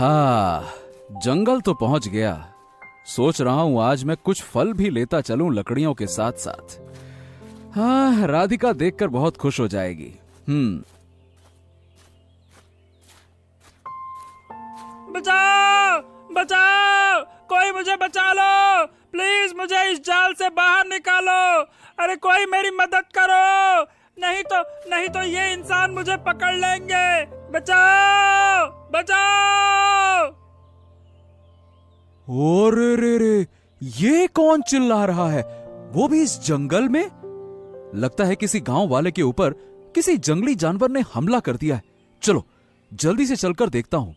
हाँ, जंगल तो पहुंच गया। सोच रहा हूं आज मैं कुछ फल भी लेता चलूं लकड़ियों के साथ साथ। हाँ, राधिका देखकर बहुत खुश हो जाएगी। बचाओ बचाओ, कोई मुझे बचा लो, प्लीज मुझे इस जाल से बाहर निकालो। अरे कोई मेरी मदद करो, नहीं तो ये इंसान मुझे पकड़ लेंगे। बचाओ बचाओ। और रे, ये कौन चिल्ला रहा है, वो भी इस जंगल में? लगता है किसी गांव वाले के ऊपर किसी जंगली जानवर ने हमला कर दिया है। चलो जल्दी से चलकर देखता हूं।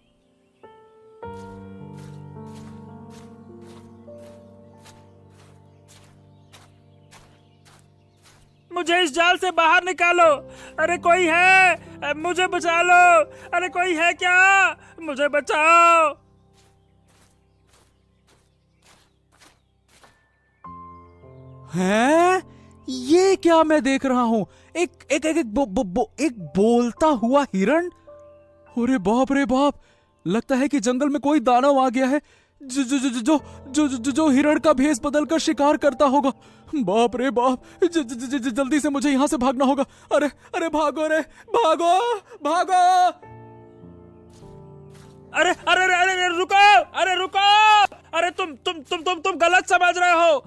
मुझे इस जाल से बाहर निकालो। अरे कोई है, मुझे बचा लो। अरे कोई है क्या, मुझे बचाओ। हैं? ये क्या मैं देख रहा हूं? एक बोलता हुआ हिरण। अरे बाप रे बाप, लगता है कि जंगल में कोई दानव आ गया है जो हिरण का भेष बदलकर शिकार करता होगा। बाप रे बाप, जल्दी से मुझे यहां से भागना होगा। अरे भागो रे, भागो भागो। अरे रुको, अरे रुको। अरे तुम गलत समझ रहे हो।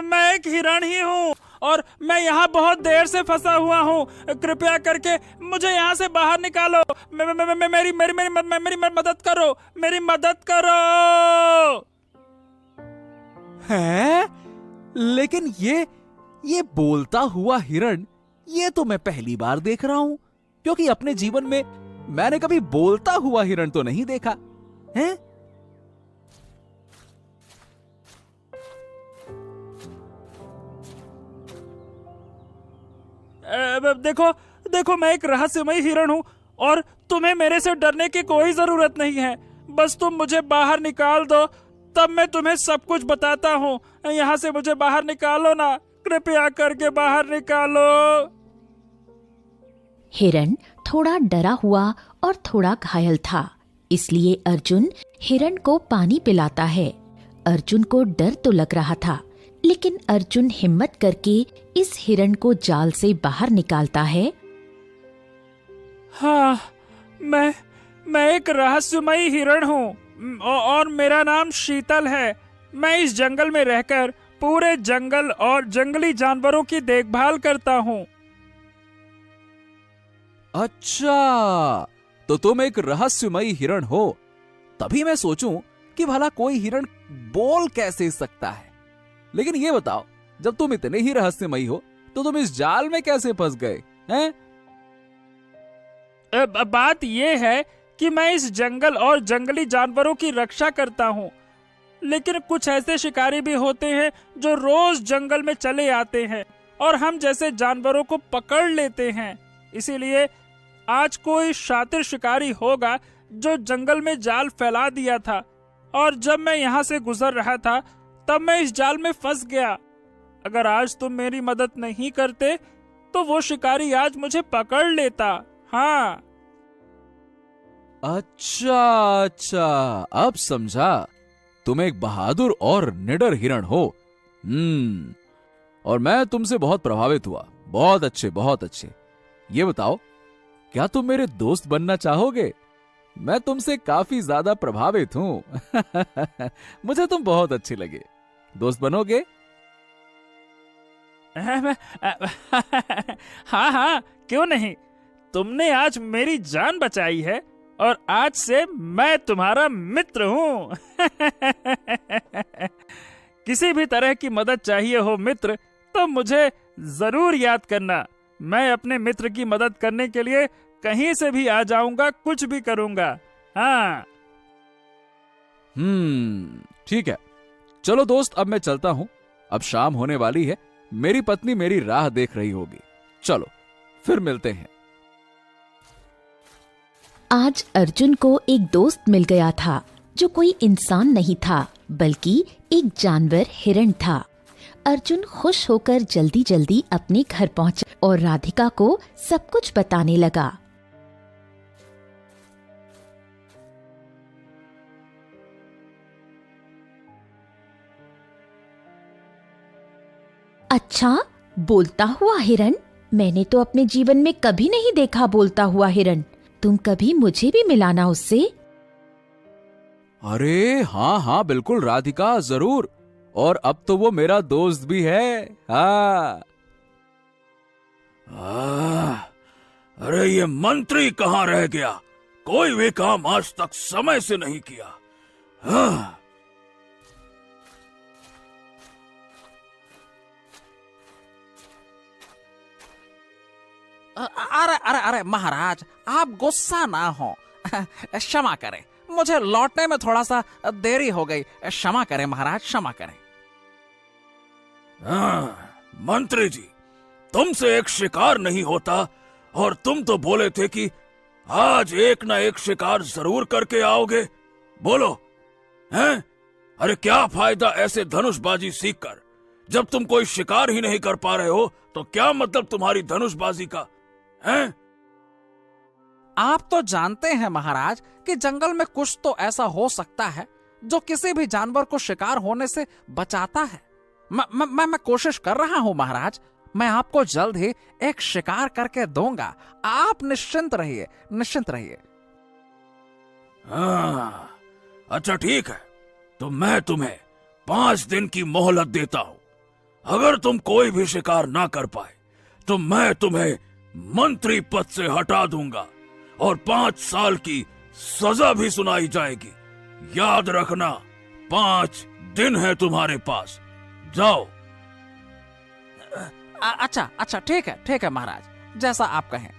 मैं एक हिरण ही हूँ और मैं यहाँ बहुत देर से फंसा हुआ हूँ। कृपया करके मुझे यहाँ से बाहर निकालो। मेरी मदद करो, मेरी मदद करो। है? लेकिन ये बोलता हुआ हिरण, ये तो मैं पहली बार देख रहा हूं, क्योंकि अपने जीवन में मैंने कभी बोलता हुआ हिरण तो नहीं देखा है। देखो मैं एक रहस्यमयी हिरण हूँ और तुम्हें मेरे से डरने की कोई जरूरत नहीं है। बस तुम मुझे बाहर निकाल दो, तब मैं तुम्हें सब कुछ बताता हूँ। यहाँ से मुझे बाहर निकालो ना, कृपया करके बाहर निकालो। हिरण थोड़ा डरा हुआ और थोड़ा घायल था, इसलिए अर्जुन हिरण को पानी पिलाता है। अर्जुन को डर तो लग रहा था, लेकिन अर्जुन हिम्मत करके इस हिरण को जाल से बाहर निकालता है। हाँ, मैं एक रहस्यमयी हिरण हूँ और मेरा नाम शीतल है। मैं इस जंगल में रहकर पूरे जंगल और जंगली जानवरों की देखभाल करता हूँ। अच्छा, तो तुम एक रहस्यमयी हिरण हो। तभी मैं सोचूं कि भला कोई हिरण बोल कैसे सकता है। लेकिन ये बताओ, जब तुम इतने ही रहस्यमयी हो तो तुम इस जाल में कैसे फंस गए हैं? बात यह है कि मैं इस जंगल और जंगली जानवरों की रक्षा करता हूँ, लेकिन कुछ ऐसे शिकारी भी होते हैं जो रोज जंगल में चले आते हैं और हम जैसे जानवरों को पकड़ लेते हैं। इसीलिए आज कोई शातिर शिकारी होगा जो जंगल में जाल फैला दिया था, और जब मैं यहाँ से गुजर रहा था तब मैं इस जाल में फंस गया। अगर आज तुम मेरी मदद नहीं करते तो वो शिकारी आज मुझे पकड़ लेता। हाँ। अच्छा, अब समझा। तुम एक बहादुर और निडर हिरण हो। और मैं तुमसे बहुत प्रभावित हुआ। बहुत अच्छे। ये बताओ, क्या तुम मेरे दोस्त बनना चाहोगे? मैं तुमसे काफी ज्यादा प्रभावित हूं। मुझे तुम बहुत अच्छे लगे। दोस्त बनोगे? हाँ, क्यों नहीं। तुमने आज मेरी जान बचाई है और आज से मैं तुम्हारा मित्र हूँ। किसी भी तरह की मदद चाहिए हो मित्र, तो मुझे जरूर याद करना। मैं अपने मित्र की मदद करने के लिए कहीं से भी आ जाऊंगा, कुछ भी करूंगा। हाँ। ठीक है। चलो दोस्त, अब मैं चलता हूं। अब शाम होने वाली है, मेरी पत्नी मेरी राह देख रही होगी। चलो फिर मिलते हैं। आज अर्जुन को एक दोस्त मिल गया था, जो कोई इंसान नहीं था बल्कि एक जानवर हिरण था। अर्जुन खुश होकर जल्दी जल्दी अपने घर पहुंचा और राधिका को सब कुछ बताने लगा। अच्छा, बोलता हुआ हिरण? मैंने तो अपने जीवन में कभी नहीं देखा बोलता हुआ हिरण। तुम कभी मुझे भी मिलाना उससे। अरे हाँ हाँ बिल्कुल राधिका, जरूर। और अब तो वो मेरा दोस्त भी है। हाँ। अरे ये मंत्री कहाँ रह गया? कोई भी काम आज तक समय से नहीं किया। हाँ। अरे अरे अरे महाराज, आप गुस्सा ना हो। क्षमा करें, मुझे लौटने में थोड़ा सा देरी हो गई। क्षमा करें महाराज, क्षमा करें। मंत्री जी, तुमसे एक शिकार नहीं होता और तुम तो बोले थे कि आज एक ना एक शिकार जरूर करके आओगे। बोलो, हैं? अरे क्या फायदा ऐसे धनुषबाजी सीखकर जब तुम कोई शिकार ही नहीं कर पा रहे हो? तो क्या मतलब तुम्हारी धनुषबाजी का, हैं? आप तो जानते हैं महाराज कि जंगल में कुछ तो ऐसा हो सकता है जो किसी भी जानवर को शिकार होने से बचाता है। मैं कोशिश कर रहा हूं महाराज। मैं आपको जल्द ही एक शिकार करके दूंगा। आप निश्चिंत रहिए, निश्चिंत रहिए। अच्छा ठीक है, तो मैं तुम्हें 5 दिन की मोहलत देता हूं। अगर तुम कोई भी शिकार ना कर पाए तो मैं तुम्हें मंत्री पद से हटा दूंगा और 5 साल की सजा भी सुनाई जाएगी। याद रखना, 5 दिन है तुम्हारे पास। जाओ। अच्छा ठीक है महाराज, जैसा आप कहें।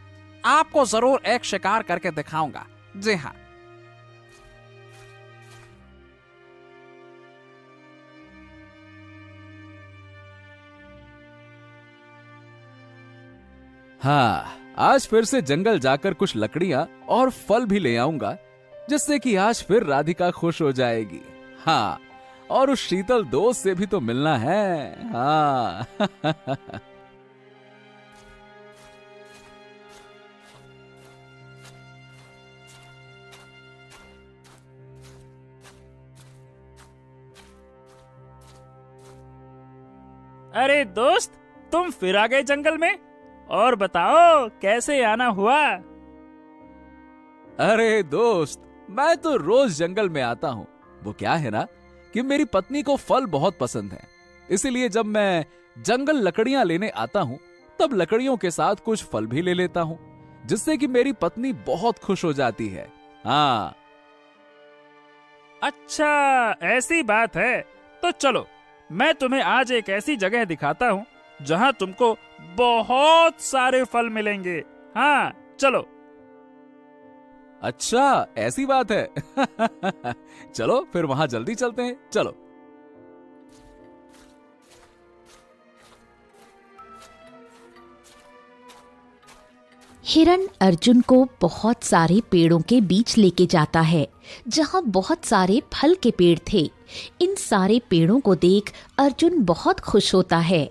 आपको जरूर एक शिकार करके दिखाऊंगा। जी हाँ। हाँ, आज फिर से जंगल जाकर कुछ लकड़ियां और फल भी ले आऊंगा, जिससे कि आज फिर राधिका खुश हो जाएगी। हाँ, और उस शीतल दोस्त से भी तो मिलना है। हाँ। अरे दोस्त, तुम फिर आ गए जंगल में। और बताओ कैसे आना हुआ? अरे दोस्त, मैं तो रोज जंगल में आता हूँ। वो क्या है ना कि मेरी पत्नी को फल बहुत पसंद है, इसीलिए जब मैं जंगल लकड़ियां लेने आता हूँ तब लकड़ियों के साथ कुछ फल भी ले लेता हूँ, जिससे कि मेरी पत्नी बहुत खुश हो जाती है। हाँ। अच्छा, ऐसी बात है। तो चलो, मैं तुम्हें आज एक ऐसी जगह दिखाता हूँ जहाँ तुमको बहुत सारे फल मिलेंगे। हाँ, चलो। अच्छा, ऐसी बात है। चलो फिर वहां जल्दी चलते हैं। चलो। हिरण अर्जुन को बहुत सारे पेड़ों के बीच लेके जाता है, जहाँ बहुत सारे फल के पेड़ थे। इन सारे पेड़ों को देख अर्जुन बहुत खुश होता है।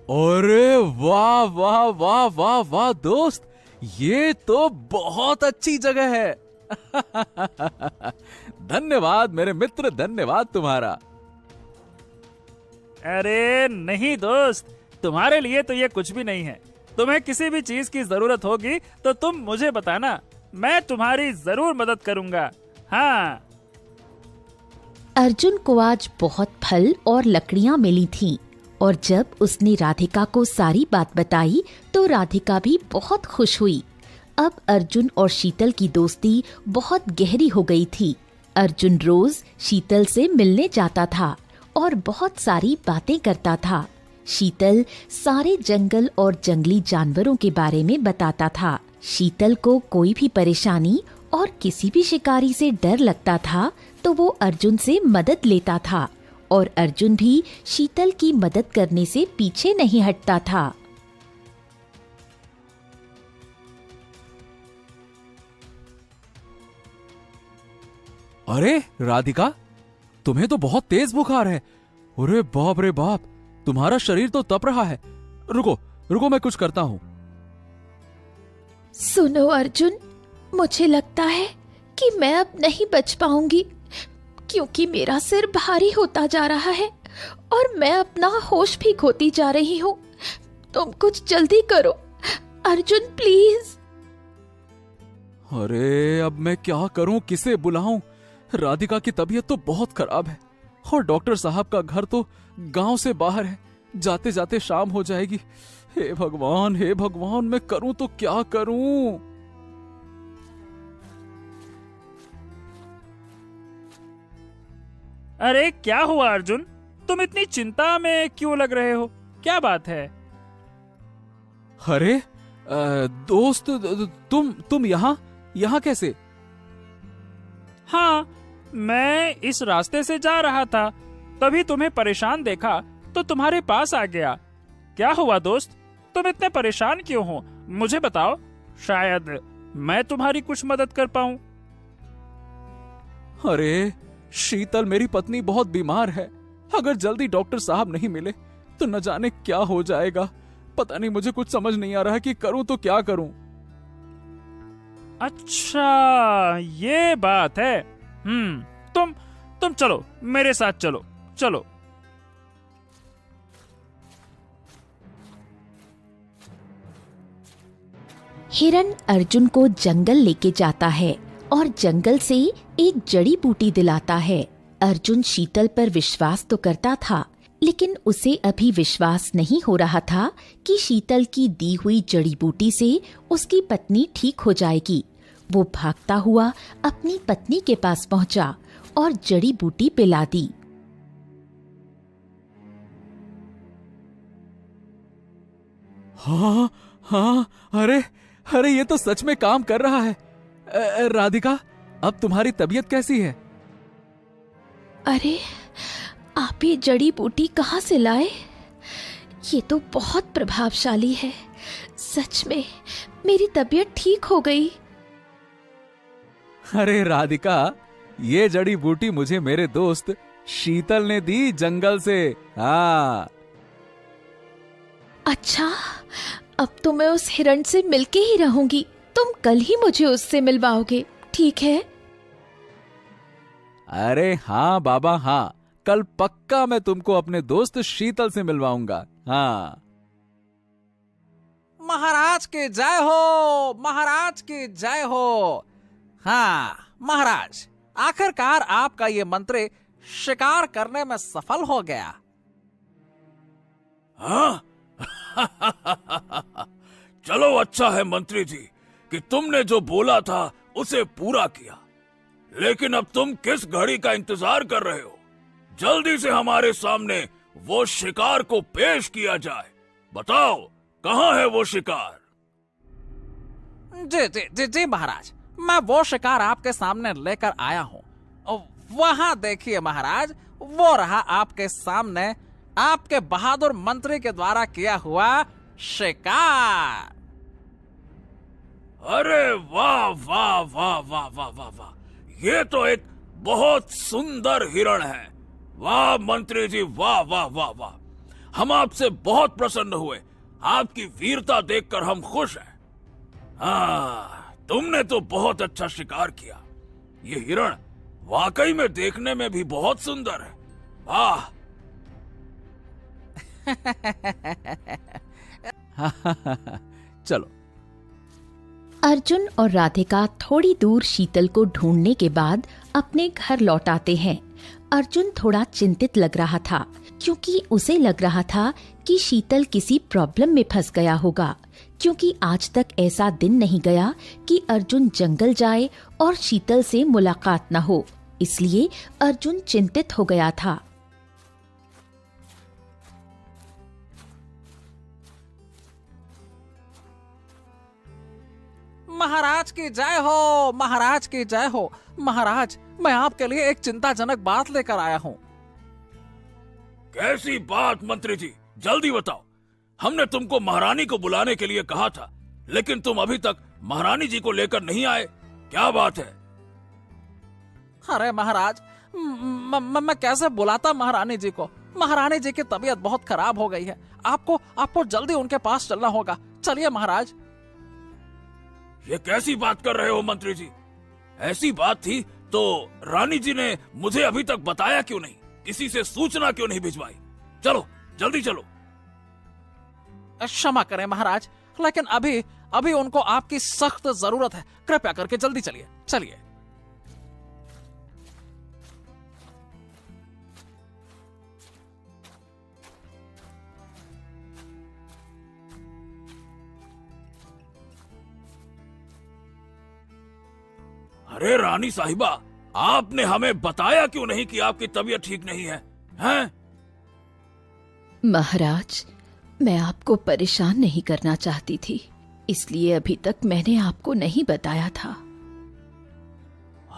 अरे वाह वाह वाह वाह वाह दोस्त, ये तो बहुत अच्छी जगह है। धन्यवाद मेरे मित्र, धन्यवाद तुम्हारा। अरे नहीं दोस्त, तुम्हारे लिए तो ये कुछ भी नहीं है। तुम्हें किसी भी चीज की जरूरत होगी तो तुम मुझे बताना, मैं तुम्हारी जरूर मदद करूंगा। हाँ। अर्जुन को आज बहुत फल और लकड़ियां मिली थीं, और जब उसने राधिका को सारी बात बताई तो राधिका भी बहुत खुश हुई। अब अर्जुन और शीतल की दोस्ती बहुत गहरी हो गई थी। अर्जुन रोज शीतल से मिलने जाता था और बहुत सारी बातें करता था। शीतल सारे जंगल और जंगली जानवरों के बारे में बताता था। शीतल को कोई भी परेशानी और किसी भी शिकारी से डर लगता था तो वो अर्जुन से मदद लेता था, और अर्जुन भी शीतल की मदद करने से पीछे नहीं हटता था। अरे राधिका, तुम्हें तो बहुत तेज बुखार है। अरे बाप रे बाप, तुम्हारा शरीर तो तप रहा है। रुको रुको, मैं कुछ करता हूँ। सुनो अर्जुन, मुझे लगता है कि मैं अब नहीं बच पाऊंगी, क्योंकि मेरा सिर भारी होता जा रहा है और मैं अपना होश भी खोती जा रही हूँ। तुम कुछ जल्दी करो अर्जुन, प्लीज। अरे अब मैं क्या करूं, किसे बुलाऊं? राधिका की तबीयत तो बहुत खराब है और डॉक्टर साहब का घर तो गांव से बाहर है। जाते जाते शाम हो जाएगी। हे भगवान, हे भगवान, मैं करूं तो क्या करूं? अरे क्या हुआ अर्जुन, तुम इतनी चिंता में क्यों लग रहे हो? क्या बात है? अरे दोस्त, तुम यहाँ कैसे? हाँ, मैं इस रास्ते से जा रहा था, तभी तुम्हें परेशान देखा तो तुम्हारे पास आ गया। क्या हुआ दोस्त, तुम इतने परेशान क्यों हो? मुझे बताओ, शायद मैं तुम्हारी कुछ मदद कर पाऊं। अरे शीतल, मेरी पत्नी बहुत बीमार है। अगर जल्दी डॉक्टर साहब नहीं मिले तो न जाने क्या हो जाएगा। पता नहीं, मुझे कुछ समझ नहीं आ रहा कि करूं तो क्या करूं। अच्छा, ये बात है। तुम चलो, मेरे साथ चलो। चलो। हिरण अर्जुन को जंगल लेके जाता है और जंगल से एक जड़ी बूटी दिलाता है। अर्जुन शीतल पर विश्वास तो करता था, लेकिन उसे अभी विश्वास नहीं हो रहा था कि शीतल की दी हुई जड़ी बूटी से उसकी पत्नी ठीक हो जाएगी। वो भागता हुआ अपनी पत्नी के पास पहुंचा और जड़ी बूटी पिला दी। हाँ हाँ, अरे अरे, ये तो सच में काम कर रहा है। राधिका, अब तुम्हारी तबीयत कैसी है? अरे, आप ये जड़ी बूटी कहाँ से लाए? ये तो बहुत प्रभावशाली है। सच में मेरी तबीयत ठीक हो गई। अरे राधिका, ये जड़ी बूटी मुझे मेरे दोस्त शीतल ने दी जंगल से। हाँ। अच्छा, अब तो मैं उस हिरण से मिलके ही रहूंगी। तुम कल ही मुझे उससे मिलवाओगे, ठीक है? अरे हाँ बाबा, हाँ, कल पक्का मैं तुमको अपने दोस्त शीतल से मिलवाऊंगा। हाँ। महाराज की जय हो, महाराज की जय हो। हाँ महाराज, आखिरकार आपका ये मंत्री शिकार करने में सफल हो गया। हाँ? चलो, अच्छा है मंत्री जी कि तुमने जो बोला था उसे पूरा किया। लेकिन अब तुम किस घड़ी का इंतजार कर रहे हो? जल्दी से हमारे सामने वो शिकार को पेश किया जाए। बताओ, कहाँ है वो शिकार? जी जी जी जी महाराज, मैं वो शिकार आपके सामने लेकर आया हूँ। वहाँ देखिए महाराज, वो रहा आपके सामने आपके बहादुर मंत्री के द्वारा किया हुआ शिकार। अरे वाह वाह वाह वाह वाह वाह वाह, ये तो एक बहुत सुंदर हिरण है। वाह मंत्री जी, वाह वाह वाह वाह। हम आपसे बहुत प्रसन्न हुए। आपकी वीरता देखकर हम खुश हैं। हाँ, तुमने तो बहुत अच्छा शिकार किया। ये हिरण वाकई में देखने में भी बहुत सुंदर है। वाह। चलो। अर्जुन और राधिका थोड़ी दूर शीतल को ढूंढने के बाद अपने घर लौट आते हैं। अर्जुन थोड़ा चिंतित लग रहा था, क्योंकि उसे लग रहा था कि शीतल किसी प्रॉब्लम में फंस गया होगा, क्योंकि आज तक ऐसा दिन नहीं गया कि अर्जुन जंगल जाए और शीतल से मुलाकात न हो। इसलिए अर्जुन चिंतित हो गया था। महाराज की जय हो, महाराज की जय हो। महाराज, मैं आपके लिए एक चिंताजनक बात लेकर आया हूँ। कैसी बात मंत्री जी, जल्दी बताओ। हमने तुमको महारानी को बुलाने के लिए कहा था, लेकिन तुम अभी तक महारानी जी को लेकर नहीं आए। क्या बात है? अरे महाराज, मैं कैसे बुलाता महारानी जी को? महारानी जी की तबीयत बहुत खराब हो गई है। आपको जल्दी उनके पास चलना होगा। चलिए महाराज। ये कैसी बात कर रहे हो मंत्री जी? ऐसी बात थी तो रानी जी ने मुझे अभी तक बताया क्यों नहीं? किसी से सूचना क्यों नहीं भिजवाई? चलो जल्दी चलो। क्षमा करें महाराज, लेकिन अभी अभी उनको आपकी सख्त जरूरत है। कृपया करके जल्दी चलिए चलिए। अरे रानी साहिबा, आपने हमें बताया क्यों नहीं कि आपकी तबीयत ठीक नहीं है? हैं? महाराज, मैं आपको परेशान नहीं करना चाहती थी, इसलिए अभी तक मैंने आपको नहीं बताया था।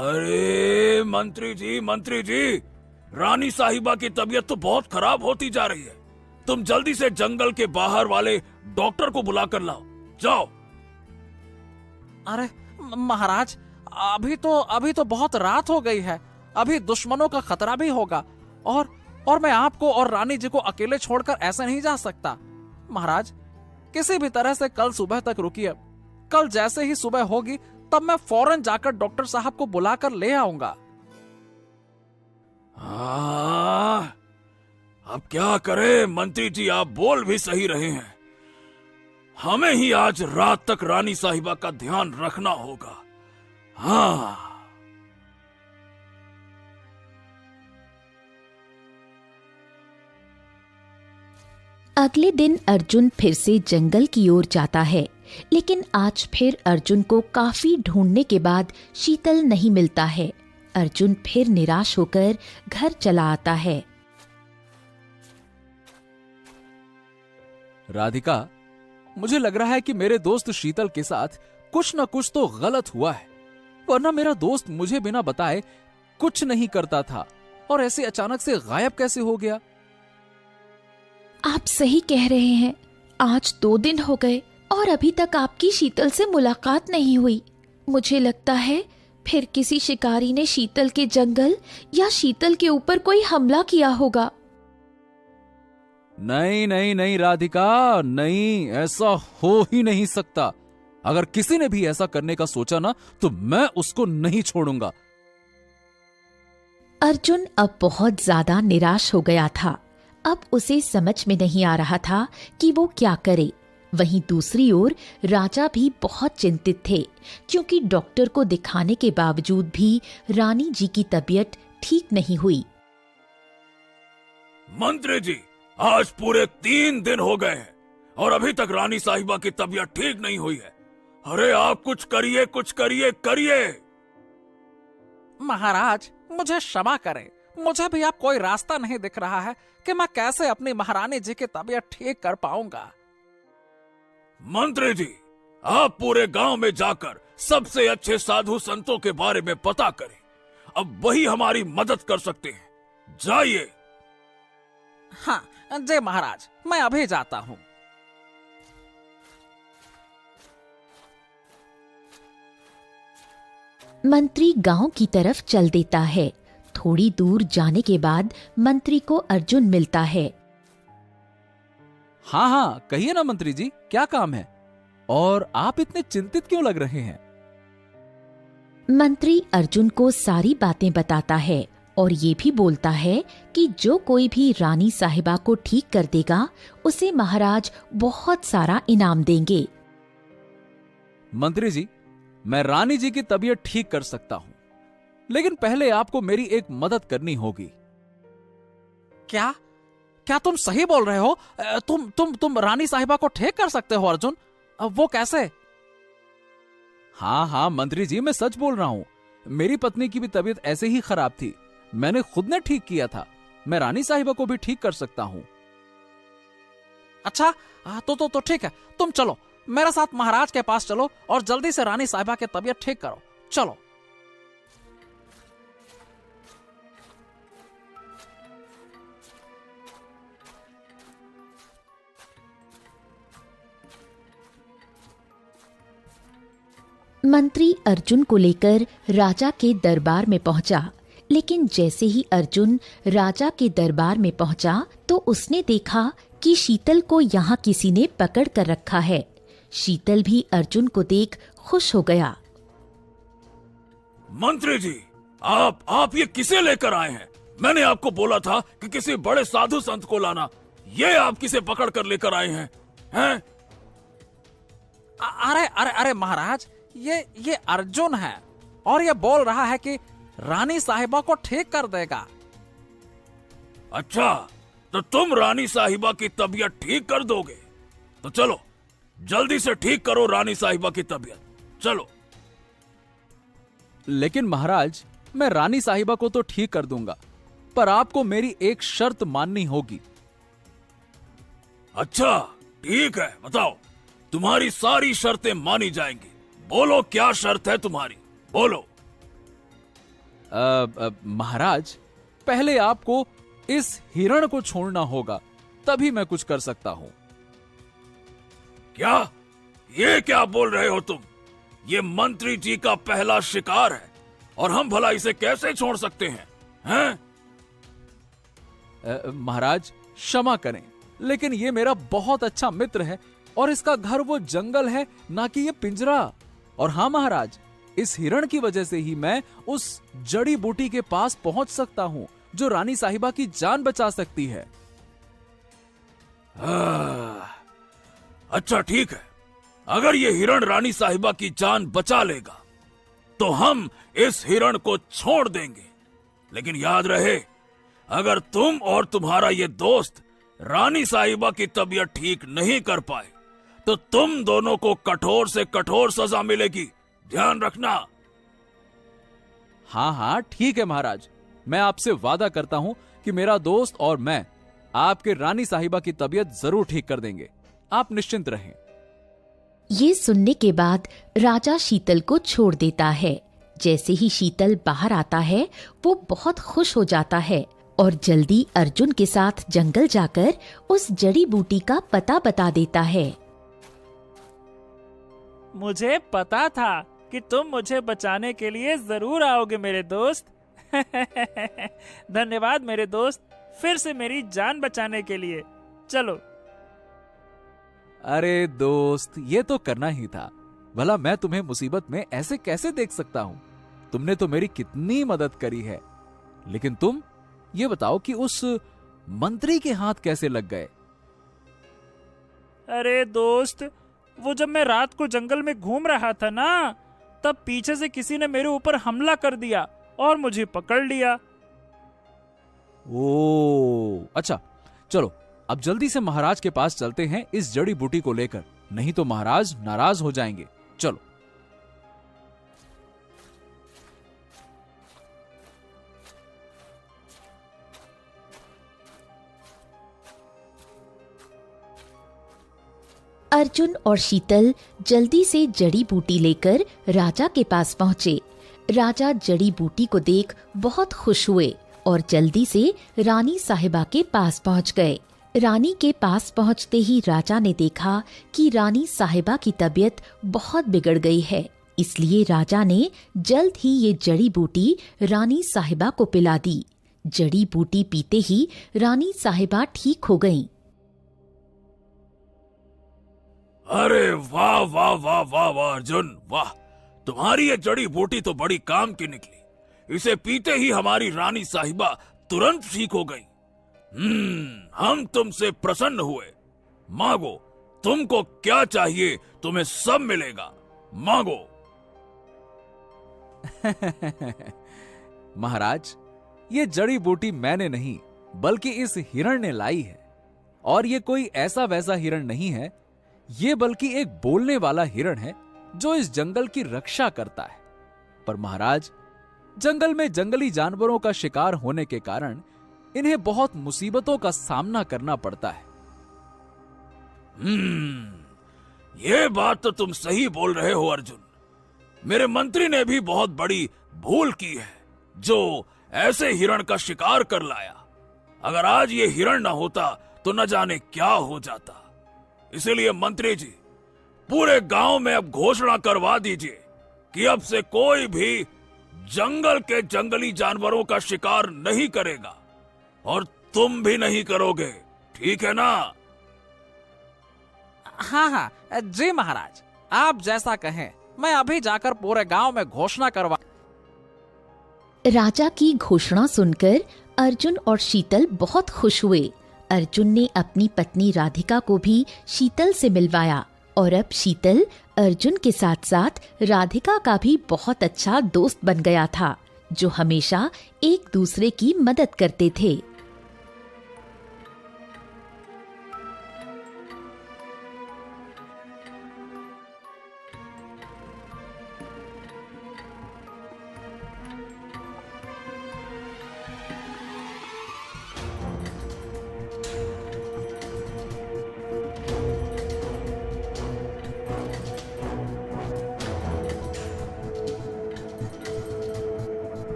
अरे मंत्री जी, रानी साहिबा की तबीयत तो बहुत खराब होती जा रही है। तुम जल्दी से जंगल के बाहर वाले डॉक्टर को बुलाकर लाओ, जाओ। अरे महाराज, अभी तो बहुत रात हो गई है, अभी दुश्मनों का खतरा भी होगा, और मैं आपको और रानी जी को अकेले छोड़कर ऐसे नहीं जा सकता। महाराज, किसी भी तरह से कल सुबह तक रुकिए। कल जैसे ही सुबह होगी तब मैं फौरन जाकर डॉक्टर साहब को बुलाकर ले आऊंगा। अब क्या करें मंत्री जी, आप बोल भी सही रहे हैं। हमें ही आज रात तक रानी साहिबा का ध्यान रखना होगा। हाँ। अगले दिन अर्जुन फिर से जंगल की ओर जाता है, लेकिन आज फिर अर्जुन को काफी ढूंढने के बाद शीतल नहीं मिलता है। अर्जुन फिर निराश होकर घर चला आता है। राधिका, मुझे लग रहा है कि मेरे दोस्त शीतल के साथ कुछ न कुछ तो गलत हुआ है, वरना मेरा दोस्त मुझे बिना बताए कुछ नहीं करता था और ऐसे अचानक से गायब कैसे हो गया? आप सही कह रहे हैं, आज 2 दिन हो गए और अभी तक आपकी शीतल से मुलाकात नहीं हुई। मुझे लगता है फिर किसी शिकारी ने शीतल के जंगल या शीतल के ऊपर कोई हमला किया होगा। नहीं नहीं नहीं राधिका, नहीं, ऐसा हो ही नहीं सकता। अगर किसी ने भी ऐसा करने का सोचा ना, तो मैं उसको नहीं छोड़ूंगा। अर्जुन अब बहुत ज्यादा निराश हो गया था। अब उसे समझ में नहीं आ रहा था कि वो क्या करे। वहीं दूसरी ओर राजा भी बहुत चिंतित थे, क्योंकि डॉक्टर को दिखाने के बावजूद भी रानी जी की तबीयत ठीक नहीं हुई। मंत्री जी, आज पूरे 3 दिन हो गए हैं और अभी तक रानी साहिबा की तबीयत ठीक नहीं हुई है। अरे आप कुछ करिए, कुछ करिए। महाराज, मुझे क्षमा करें, मुझे भी अब कोई रास्ता नहीं दिख रहा है कि मैं कैसे अपनी महारानी जी की तबीयत ठीक कर पाऊंगा। मंत्री जी, आप पूरे गांव में जाकर सबसे अच्छे साधु संतों के बारे में पता करें। अब वही हमारी मदद कर सकते हैं। जाइए। हाँ जय महाराज, मैं अभी जाता हूँ। मंत्री गांव की तरफ चल देता है। थोड़ी दूर जाने के बाद मंत्री को अर्जुन मिलता है। हाँ, कहिए ना मंत्री जी, क्या काम है? और आप इतने चिंतित क्यों लग रहे हैं? मंत्री अर्जुन को सारी बातें बताता है और ये भी बोलता है कि जो कोई भी रानी साहिबा को ठीक कर देगा, उसे महाराज बहुत सारा इनाम देंगे। मंत्री जी, मैं रानी जी की तबीयत ठीक कर सकता हूं, लेकिन पहले आपको मेरी एक मदद करनी होगी। क्या तुम सही बोल रहे हो? तुम रानी साहिबा को ठीक कर सकते हो अर्जुन? वो कैसे? हाँ मंत्री जी, मैं सच बोल रहा हूं। मेरी पत्नी की भी तबीयत ऐसे ही खराब थी, मैंने खुद ने ठीक किया था। मैं रानी साहिबा को भी ठीक कर सकता हूं। अच्छा, तो ठीक है, तुम चलो मेरे साथ महाराज के पास चलो और जल्दी से रानी साहिबा की तबीयत ठीक करो। चलो। मंत्री अर्जुन को लेकर राजा के दरबार में पहुंचा, लेकिन जैसे ही अर्जुन राजा के दरबार में पहुंचा तो उसने देखा कि शीतल को यहाँ किसी ने पकड़ कर रखा है। शीतल भी अर्जुन को देख खुश हो गया। मंत्री जी, आप ये किसे लेकर आए हैं? मैंने आपको बोला था कि किसी बड़े साधु संत को लाना। ये आप किसे पकड़ कर लेकर आए हैं? अरे अरे अरे महाराज, ये अर्जुन है और ये बोल रहा है कि रानी साहिबा को ठीक कर देगा। अच्छा, तो तुम रानी साहिबा की तबीयत ठीक कर दोगे? तो चलो जल्दी से ठीक करो रानी साहिबा की तबीयत, चलो। लेकिन महाराज, मैं रानी साहिबा को तो ठीक कर दूंगा, पर आपको मेरी एक शर्त माननी होगी। अच्छा ठीक है, बताओ। तुम्हारी सारी शर्तें मानी जाएंगी। बोलो क्या शर्त है तुम्हारी, बोलो। महाराज, पहले आपको इस हिरण को छोड़ना होगा, तभी मैं कुछ कर सकता हूं। क्या? ये क्या बोल रहे हो तुम? ये मंत्री जी का पहला शिकार है और हम भला इसे कैसे छोड़ सकते हैं? महाराज क्षमा करें, लेकिन ये मेरा बहुत अच्छा मित्र है और इसका घर वो जंगल है, ना कि ये पिंजरा। और हाँ महाराज, इस हिरण की वजह से ही मैं उस जड़ी बूटी के पास पहुंच सकता हूं जो रानी साहिबा की जान बचा सकती है। अच्छा ठीक है, अगर ये हिरण रानी साहिबा की जान बचा लेगा तो हम इस हिरण को छोड़ देंगे। लेकिन याद रहे, अगर तुम और तुम्हारा ये दोस्त रानी साहिबा की तबीयत ठीक नहीं कर पाए तो तुम दोनों को कठोर से कठोर सजा मिलेगी, ध्यान रखना। हाँ हाँ ठीक है महाराज, मैं आपसे वादा करता हूं कि मेरा दोस्त और मैं आपके रानी साहिबा की तबीयत जरूर ठीक कर देंगे, आप निश्चिंत रहें। ये सुनने के बाद राजा शीतल को छोड़ देता है। जैसे ही शीतल बाहर आता है वो बहुत खुश हो जाता है और जल्दी अर्जुन के साथ जंगल जाकर उस जड़ी बूटी का पता बता देता है। मुझे पता था कि तुम मुझे बचाने के लिए जरूर आओगे मेरे दोस्त। धन्यवाद मेरे दोस्त, फिर से मेरी जान बचाने के लिए। चलो। अरे दोस्त, ये तो करना ही था, भला मैं तुम्हें मुसीबत में ऐसे कैसे देख सकता हूं? तुमने तो मेरी कितनी मदद करी है। लेकिन तुम ये बताओ कि उस मंत्री के हाथ कैसे लग गए? अरे दोस्त, वो जब मैं रात को जंगल में घूम रहा था ना, तब पीछे से किसी ने मेरे ऊपर हमला कर दिया और मुझे पकड़ लिया। ओ अच्छा, चलो अब जल्दी से महाराज के पास चलते हैं इस जड़ी बूटी को लेकर, नहीं तो महाराज नाराज हो जाएंगे। चलो। अर्जुन और शीतल जल्दी से जड़ी बूटी लेकर राजा के पास पहुंचे। राजा जड़ी बूटी को देख बहुत खुश हुए और जल्दी से रानी साहिबा के पास पहुंच गए। रानी के पास पहुंचते ही राजा ने देखा कि रानी साहिबा की तबीयत बहुत बिगड़ गई है, इसलिए राजा ने जल्द ही ये जड़ी बूटी रानी साहिबा को पिला दी। जड़ी बूटी पीते ही रानी साहिबा ठीक हो गईं। अरे वाह वाह वाह वाह वाह अर्जुन, वाह! तुम्हारी ये जड़ी बूटी तो बड़ी काम की निकली। इसे पीते ही हमारी रानी साहिबा तुरंत ठीक हो गई। हम तुमसे प्रसन्न हुए। मांगो, तुमको क्या चाहिए, तुम्हें सब मिलेगा, मांगो। महाराज, ये जड़ी बूटी मैंने नहीं बल्कि इस हिरण ने लाई है। और ये कोई ऐसा वैसा हिरण नहीं है, ये बल्कि एक बोलने वाला हिरण है जो इस जंगल की रक्षा करता है। पर महाराज, जंगल में जंगली जानवरों का शिकार होने के कारण इन्हें बहुत मुसीबतों का सामना करना पड़ता है। ये बात तो तुम सही बोल रहे हो अर्जुन। मेरे मंत्री ने भी बहुत बड़ी भूल की है जो ऐसे हिरण का शिकार कर लाया। अगर आज ये हिरण ना होता तो न जाने क्या हो जाता। इसीलिए मंत्री जी, पूरे गांव में अब घोषणा करवा दीजिए कि अब से कोई भी जंगल के जंगली जानवरों का शिकार नहीं करेगा, और तुम भी नहीं करोगे, ठीक है ना? हाँ हाँ जी महाराज, आप जैसा कहें। मैं अभी जाकर पूरे गांव में घोषणा करवा। राजा की घोषणा सुनकर अर्जुन और शीतल बहुत खुश हुए। अर्जुन ने अपनी पत्नी राधिका को भी शीतल से मिलवाया और अब शीतल अर्जुन के साथ साथ राधिका का भी बहुत अच्छा दोस्त बन गया था, जो हमेशा एक दूसरे की मदद करते थे।